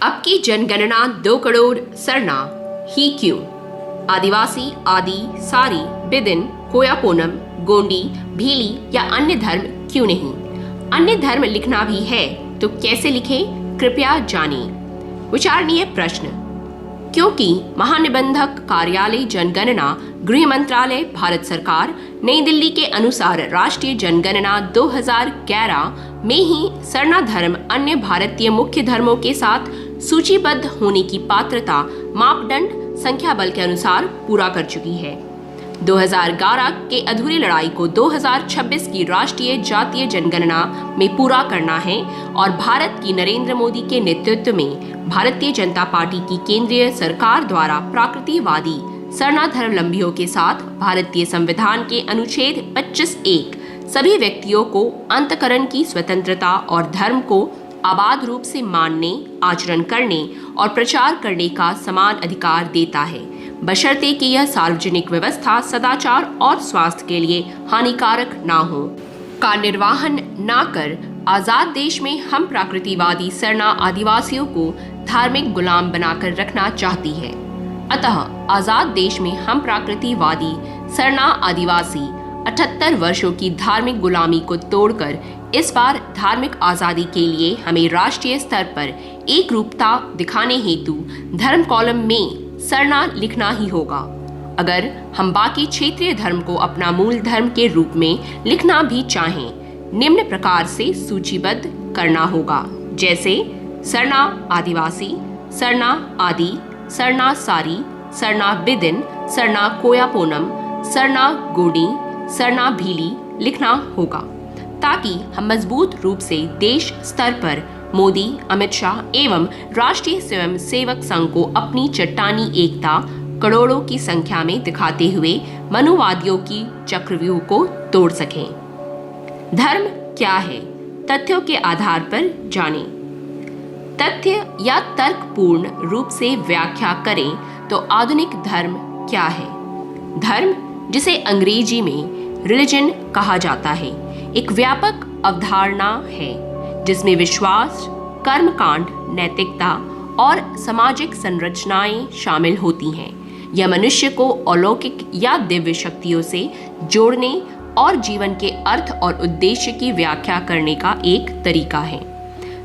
अब की जनगणना 2 करोड़ सरना ही क्यों? आदिवासी, आदि, सारी, बिदिन, कोया पूनम, गोंडी, भीली या अन्य धर्म क्यों नहीं? अन्य धर्म लिखना भी है तो कैसे लिखें? कृपया जानिए। विचारणीय प्रश्न। क्योंकि महानिबंधक कार्यालय जनगणना गृह मंत्रालय भारत सरकार नई दिल्ली के अनुसार राष्ट्रीय जनगणना 2011 में ही सरना धर्म अन्य भारतीय मुख्य धर्मों के साथ सूचीबद्ध होने की पात्रता मापदंड संख्या बल के अनुसार पूरा कर चुकी है। 2011 के अधूरी लड़ाई को 2026 की राष्ट्रीय जातीय जनगणना में पूरा करना है और भारत की नरेंद्र मोदी के नेतृत्व में भारतीय जनता पार्टी की केंद्रीय सरकार द्वारा प्रकृतिवादी सरना धर्मावलंबियों के साथ भारतीय संविधान के अनुच्छेद 25(1) सभी व्यक्तियों को अंतःकरण की स्वतंत्रता और धर्म को आबाद रूप से मानने, आचरण करने और प्रचार करने का समान अधिकार देता है, बशर्ते कि यह सार्वजनिक व्यवस्था, सदाचार और स्वास्थ्य के लिए हानिकारक ना हो, का निर्वहन ना कर आजाद देश में हम प्रकृतिवादी सरना आदिवासियों को धार्मिक गुलाम बनाकर रखना चाहती है। अतः आजाद देश में हम प्रकृतिवादी सरना आदिवासी 78 वर्षों की धार्मिक गुलामी को तोड़कर इस बार धार्मिक आजादी के लिए हमें राष्ट्रीय स्तर पर एक रूपता दिखाने हेतु धर्म कॉलम में सरना लिखना ही होगा। अगर हम बाकी क्षेत्रीय धर्म को अपना मूल धर्म के रूप में लिखना भी चाहें, निम्न प्रकार से सूचीबद्ध करना होगा, जैसे सरना आदिवासी, सरना आदि, सरना सारी, सरना बिदिन, सरना कोया पूनम, सरना गोडी, सरना भीली लिखना होगा, ताकि हम मजबूत रूप से देश स्तर पर मोदी, अमित शाह एवं राष्ट्रीय स्वयं सेवक संघ को अपनी चट्टानी एकता करोड़ों की संख्या में दिखाते हुए मनुवादियों की चक्रव्यूह को तोड़ सकें। धर्म क्या है? तथ्यों के आधार पर जानें। तथ्य या तर्कपूर्ण रूप से व्याख्या करें तो आधुनिक धर्म क्या है? धर्म, जिसे अंग्रेजी में रिलीजन कहा जाता है, एक व्यापक अवधारणा है जिसमें विश्वास, कर्मकांड, नैतिकता और सामाजिक संरचनाएं शामिल होती हैं। यह मनुष्य को अलौकिक या दिव्य शक्तियों से जोड़ने और जीवन के अर्थ और उद्देश्य की व्याख्या करने का एक तरीका है।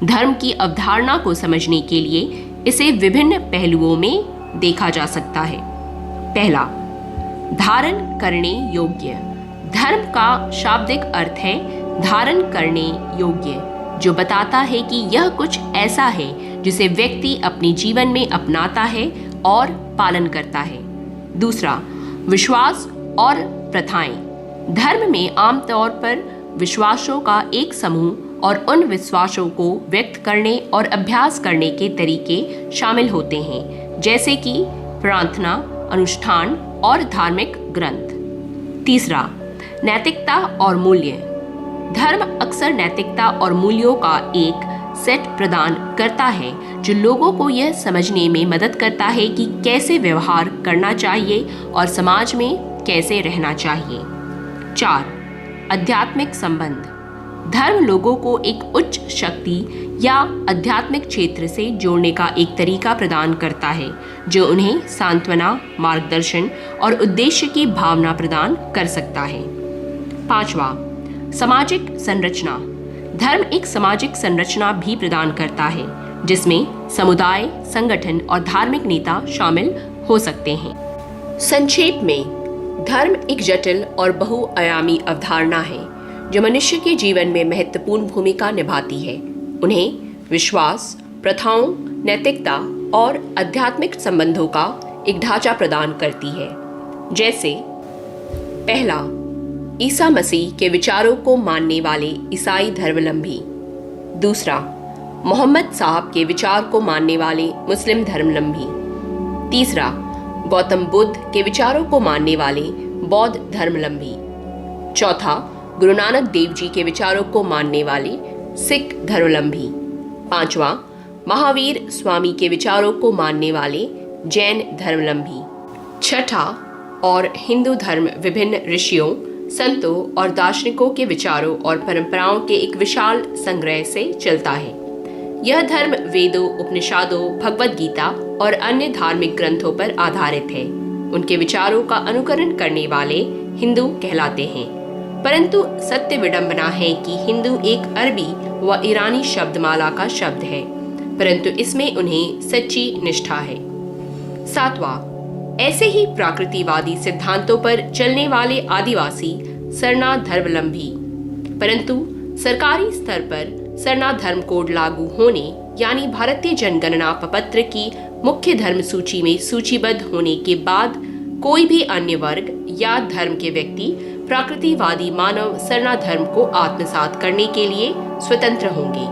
धर्म की अवधारणा को समझने के लिए इसे विभिन्न पहलुओं में देखा जा सकता है। पहला, धारण करने योग्य। धर्म का शाब्दिक अर्थ है धारण करने योग्य, जो बताता है कि यह कुछ ऐसा है जिसे व्यक्ति अपने जीवन में अपनाता है और पालन करता है। दूसरा, विश्वास और प्रथाएं। धर्म में आमतौर पर विश्वासों का एक समूह और उन विश्वासों को व्यक्त करने और अभ्यास करने के तरीके शामिल होते हैं, जैसे कि प्रार्थना, अनुष्ठान और धार्मिक ग्रंथ। तीसरा, नैतिकता और मूल्य। धर्म अक्सर नैतिकता और मूल्यों का एक सेट प्रदान करता है जो लोगों को यह समझने में मदद करता है कि कैसे व्यवहार करना चाहिए और समाज में कैसे रहना चाहिए। 4. आध्यात्मिक संबंध। धर्म लोगों को एक उच्च शक्ति या आध्यात्मिक क्षेत्र से जोड़ने का एक तरीका प्रदान करता है जो उन्हें सांत्वना, मार्गदर्शन और उद्देश्य की भावना प्रदान कर सकता है। 5. सामाजिक संरचना। धर्म एक सामाजिक संरचना भी प्रदान करता है जिसमें समुदाय, संगठन और धार्मिक नेता शामिल हो सकते हैं। संक्षेप में, धर्म एक जटिल और बहुआयामी अवधारणा है जो मनुष्य के जीवन में महत्वपूर्ण भूमिका निभाती है। उन्हें विश्वास, प्रथाओं, नैतिकता और आध्यात्मिक संबंधों का एक ढांचा प्रदान करती है। जैसे पहला, ईसा मसीह के विचारों को मानने वाले ईसाई धर्मावलंबी। दूसरा, मोहम्मद साहब के विचार को मानने वाले मुस्लिम धर्मावलंबी। तीसरा, गौतम बुद्ध के विचारों को मानने वाले बौद्ध धर्मावलंबी। चौथा, गुरु नानक देव जी के विचारों को मानने वाले सिख धर्मावलंबी। पांचवा, महावीर स्वामी के विचारों को मानने वाले जैन धर्मावलंबी। छठा, और हिंदू धर्म विभिन्न ऋषियों, संतों और दार्शनिकों के विचारों और परंपराओं के एक विशाल संग्रह से चलता है। यह धर्म वेदों, उपनिषदों, भगवद गीता और अन्य धार्मिक ग्रंथों पर आधारित है। उनके विचारों का अनुकरण करने वाले हिंदू कहलाते हैं। परंतु सत्य विडंबना है कि हिंदू एक अरबी व ईरानी शब्दमाला का शब्द है, परंतु इसमें उन्हें सच्ची निष्ठा है। 7वां, ऐसे ही प्रकृतिवादी सिद्धांतों पर चलने वाले आदिवासी सरना धर्मावलंबी, परंतु सरकारी स्तर पर सरना धर्म कोड लागू होने यानी भारतीय जनगणना प्रपत्र की मुख्य धर्म सूची में सूचीबद्ध होने के बाद कोई भी अन्य वर्ग या धर्म के व्यक्ति प्रकृतिवादी मानव सरना धर्म को आत्मसात करने के लिए स्वतंत्र होंगे,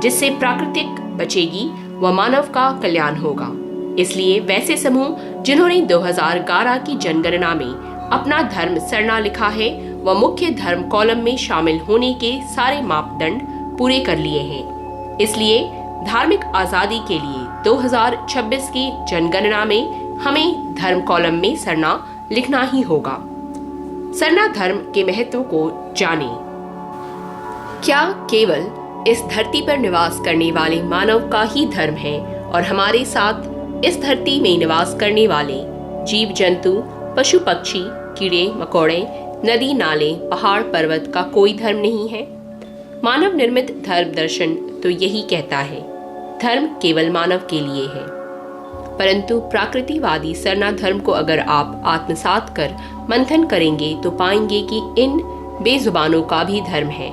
जिससे प्राकृतिक बचेगी व मानव का कल्याण होगा। इसलिए वैसे समूह जिन्होंने 2011 की जनगणना में अपना धर्म सरना लिखा है व मुख्य धर्म कॉलम में शामिल होने के सारे मापदंड पूरे कर लिए हैं। इसलिए धार्मिक आजादी के लिए 2026 की जनगणना में हमें धर्म कॉलम में सरना लिखना ही होगा। सरना धर्म के महत्व को जानें। क्या केवल इस धरती पर निवास करने वाले मानव का ही धर्म है और हमारे साथ इस धरती में निवास करने वाले जीव जंतु, पशु पक्षी, कीड़े मकोड़े, नदी नाले, पहाड़ पर्वत का कोई धर्म नहीं है? मानव निर्मित धर्म दर्शन तो यही कहता है, धर्म केवल मानव के लिए है। परंतु प्रकृतिवादी सरना धर्म को अगर आप आत्मसात कर मंथन करेंगे तो पाएंगे कि इन बेजुबानों का भी धर्म है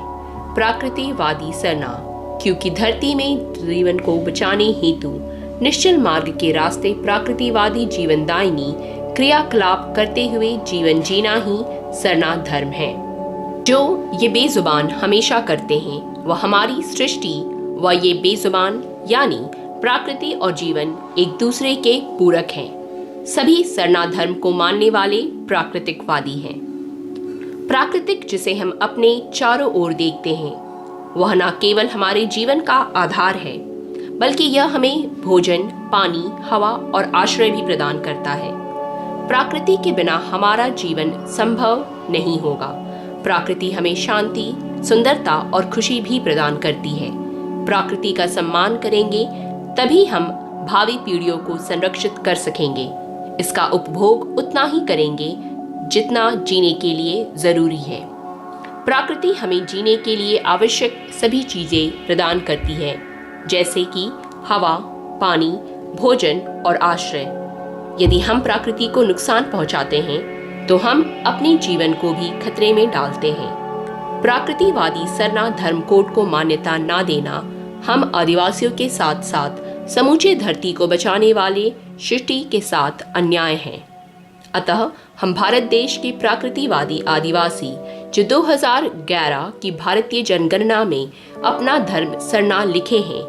प्रकृतिवादी सरना, क्योंकि धरती में जीवन को बचाने हेतु निश्चल मार्ग के रास्ते प्रकृतिवादी जीवनदायिनी क्रियाकलाप करते हुए जीवन जीना ही सरना धर्म है। जो ये बेजुबान हमेशा करते हैं वह हमारी सृष्टि व ये बेजुबान यानी प्रकृति और जीवन एक दूसरे के पूरक हैं। सभी सरना धर्म को मानने वाले प्राकृतिकवादी हैं। प्राकृतिक जिसे हम अपने चारों ओर देखते हैं वह न केवल हमारे जीवन का आधार है, बल्कि यह हमें भोजन, पानी, हवा और आश्रय भी प्रदान करता है। प्रकृति के बिना हमारा जीवन संभव नहीं होगा। प्रकृति हमें शांति, सुंदरता और खुशी भी प्रदान करती है। प्रकृति का सम्मान करेंगे तभी हम भावी पीढ़ियों को संरक्षित कर सकेंगे। इसका उपभोग उतना ही करेंगे जितना जीने के लिए जरूरी है। प्रकृति हमें जीने के लिए आवश्यक सभी चीजें प्रदान करती है, जैसे कि हवा, पानी, भोजन और आश्रय। यदि हम प्रकृति को नुकसान पहुंचाते हैं तो हम अपने जीवन को भी खतरे में डालते हैं। प्रकृतिवादी सरना धर्म कोड को मान्यता न देना हम आदिवासियों के साथ साथ समूचे धरती को बचाने वाले सृष्टि के साथ अन्याय है। अतः हम भारत देश के प्रकृतिवादी आदिवासी जो 2011 की भारतीय जनगणना में अपना धर्म सरना लिखे हैं,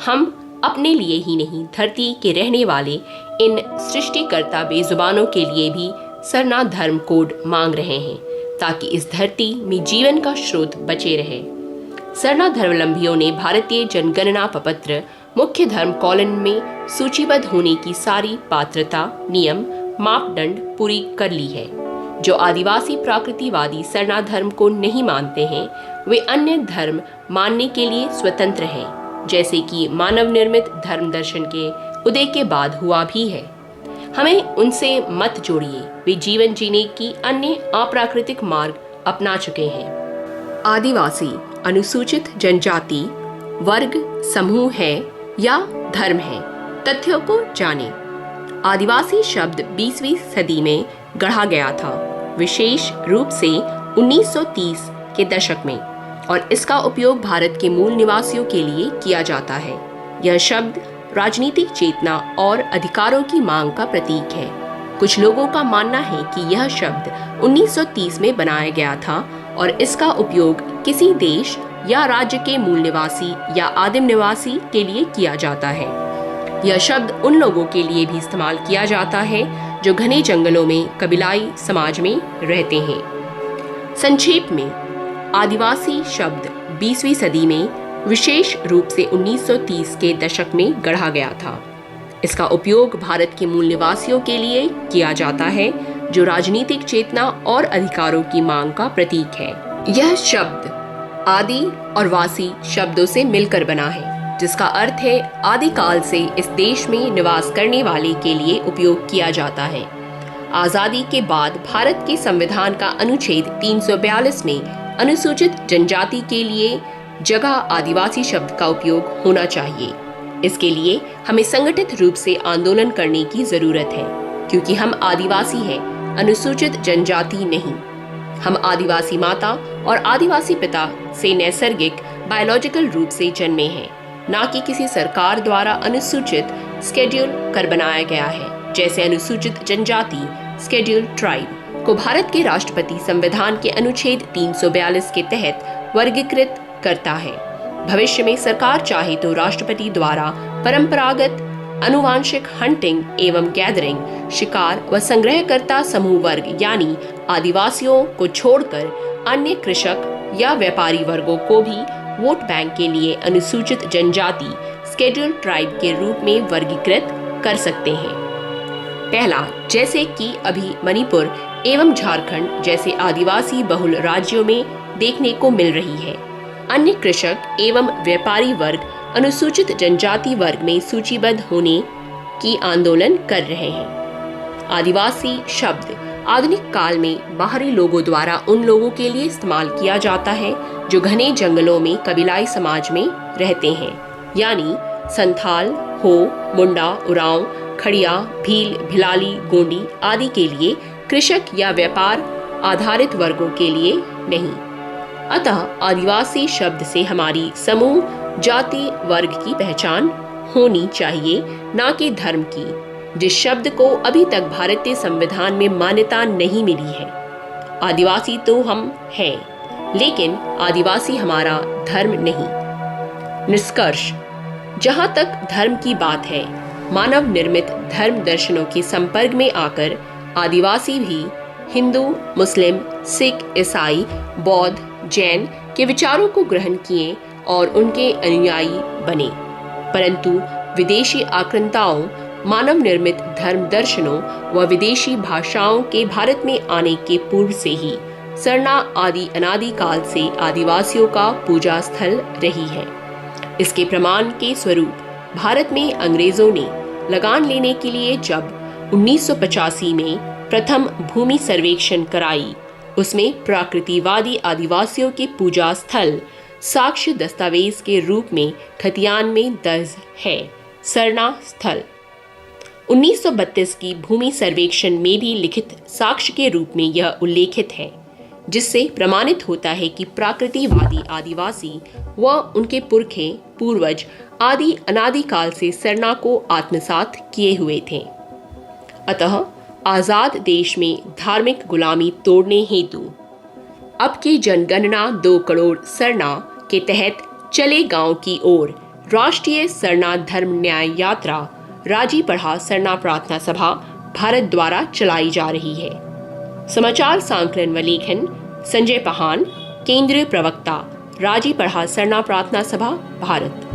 हम अपने लिए ही नहीं धरती के रहने वाले इन सृष्टिकर्ता बेजुबानों के लिए भी सरना धर्म कोड मांग रहे हैं, ताकि इस धरती में जीवन का स्रोत बचे रहे। सरना धर्मावलंबियों ने भारतीय जनगणना प्रपत्र मुख्य धर्म कॉलम में सूचीबद्ध होने की सारी पात्रता, नियम, मापदंड पूरी कर ली है। जो आदिवासी प्रकृतिवादी सरना धर्म को नहीं मानते हैं वे अन्य धर्म मानने के लिए स्वतंत्र हैं, जैसे कि मानव निर्मित धर्म दर्शन के उदय के बाद हुआ भी है। हमें उनसे मत जोड़िए, वे जीवन जीने की अन्य अप्राकृतिक मार्ग अपना चुके हैं। आदिवासी अनुसूचित जनजाति वर्ग, समूह है या धर्म है? तथ्यों को जानें। आदिवासी शब्द 20वीं सदी में गढ़ा गया था, विशेष रूप से 1930 के दशक में, और इसका उपयोग भारत के मूल निवासियों के लिए किया जाता है। यह शब्द राजनीतिक चेतना और अधिकारों की मांग का प्रतीक है। कुछ लोगों का मानना है कि यह शब्द 1930 में बनाया गया था और इसका उपयोग किसी देश या राज्य के मूल निवासी या आदिम निवासी के लिए किया जाता है। यह शब्द उन लोगों के लिए भी इस्तेमाल किया जाता है जो घने जंगलों में कबीलाई समाज में रहते हैं। संक्षेप में, आदिवासी शब्द 20वीं सदी में विशेष रूप से 1930 के दशक में गढ़ा गया था। इसका उपयोग भारत के मूल निवासियों के लिए किया जाता है जो राजनीतिक चेतना और अधिकारों की मांग का प्रतीक है। यह शब्द आदि और वासी शब्दों से मिलकर बना है। जिसका अर्थ है आदिकाल से इस देश में निवास करने वाले के लिए उपयोग किया जाता है। आजादी के बाद भारत के संविधान का अनुच्छेद 342 में अनुसूचित जनजाति के लिए जगह आदिवासी शब्द का उपयोग होना चाहिए। इसके लिए हमें संगठित रूप से आंदोलन करने की जरूरत है, क्योंकि हम आदिवासी हैं, अनुसूचित जनजाति नहीं। हम आदिवासी माता और आदिवासी पिता से नैसर्गिक बायोलॉजिकल रूप से जन्मे हैं, ना कि किसी सरकार द्वारा अनुसूचित स्केड्यूल कर बनाया गया है, जैसे अनुसूचित जनजाति स्केड्यूल ट्राइब को भारत के राष्ट्रपति संविधान के अनुच्छेद 342 के तहत वर्गीकृत करता है। भविष्य में सरकार चाहे तो राष्ट्रपति द्वारा परंपरागत अनुवांशिक हंटिंग एवं गैदरिंग, शिकार व संग्रहकर्ता समूह वर्ग यानी आदिवासियों को छोड़कर अन्य कृषक या व्यापारी वर्गों को भी वोट बैंक के लिए अनुसूचित जनजाति स्केड्यूल ट्राइब के रूप में वर्गीकृत कर सकते हैं। पहला, जैसे कि अभी मणिपुर एवं झारखंड जैसे आदिवासी बहुल राज्यों में देखने को मिल रही है। अन्य कृषक एवं व्यापारी वर्ग अनुसूचित जनजाति वर्ग में सूचीबद्ध होने की आंदोलन कर रहे हैं। आदिवासी शब्द आधुनिक काल में बाहरी लोगों द्वारा उन लोगों के लिए इस्तेमाल किया जाता है जो घने जंगलों में कबीलाई समाज में रहते हैं, यानी संथाल, हो, मुंडा, उरांव, खड़िया, भील, भिलाली, गोंडी आदि के लिए, कृषक या व्यापार आधारित वर्गों के लिए नहीं। अतः आदिवासी शब्द से हमारी समूह जाति वर्ग की पहचान होनी चाहिए, ना कि धर्म की, जिस शब्द को अभी तक भारतीय संविधान में मान्यता नहीं मिली है। आदिवासी तो हम हैं, लेकिन आदिवासी हमारा धर्म नहीं। निष्कर्ष, जहां तक धर्म की बात है, मानव निर्मित धर्म दर्शनों के संपर्क में आकर आदिवासी भी हिंदू, मुस्लिम, सिख, ईसाई, बौद्ध, जैन के विचारों को ग्रहण किए और उनके अनुयायी बने। परंतु विदेशी आक्रांताओं, मानव निर्मित धर्म दर्शनों व विदेशी भाषाओं के भारत में आने के पूर्व से ही सरना आदि अनादि काल से आदिवासियों का पूजा स्थल रही है। इसके प्रमाण के स्वरूप भारत में अंग्रेजों ने लगान लेने के लिए जब 1985 में प्रथम भूमि सर्वेक्षण कराई, उसमें प्रकृतिवादी आदिवासियों के पूजा स्थल साक्ष्य दस्तावेज के रूप में खतियान में दर्ज है। सरना स्थल 1932 की भूमि सर्वेक्षण में भी लिखित साक्ष्य के रूप में यह उल्लेखित है, जिससे प्रमाणित होता है कि प्रकृतिवादी आदिवासी व उनके पुरखे पूर्वज आदि अनादि काल से सरना को आत्मसात किए हुए थे। अतः आजाद देश में धार्मिक गुलामी तोड़ने हेतु अब की जनगणना 2 करोड़ सरना के तहत चले गांव की ओर राष्ट्रीय सरना धर्म न्याय यात्रा राजी पढ़ा सरना प्रार्थना सभा भारत द्वारा चलाई जा रही है। समाचार सांकलन व लेखन संजय पहान, केंद्रीय प्रवक्ता, राजी पढ़ा सरना प्रार्थना सभा भारत।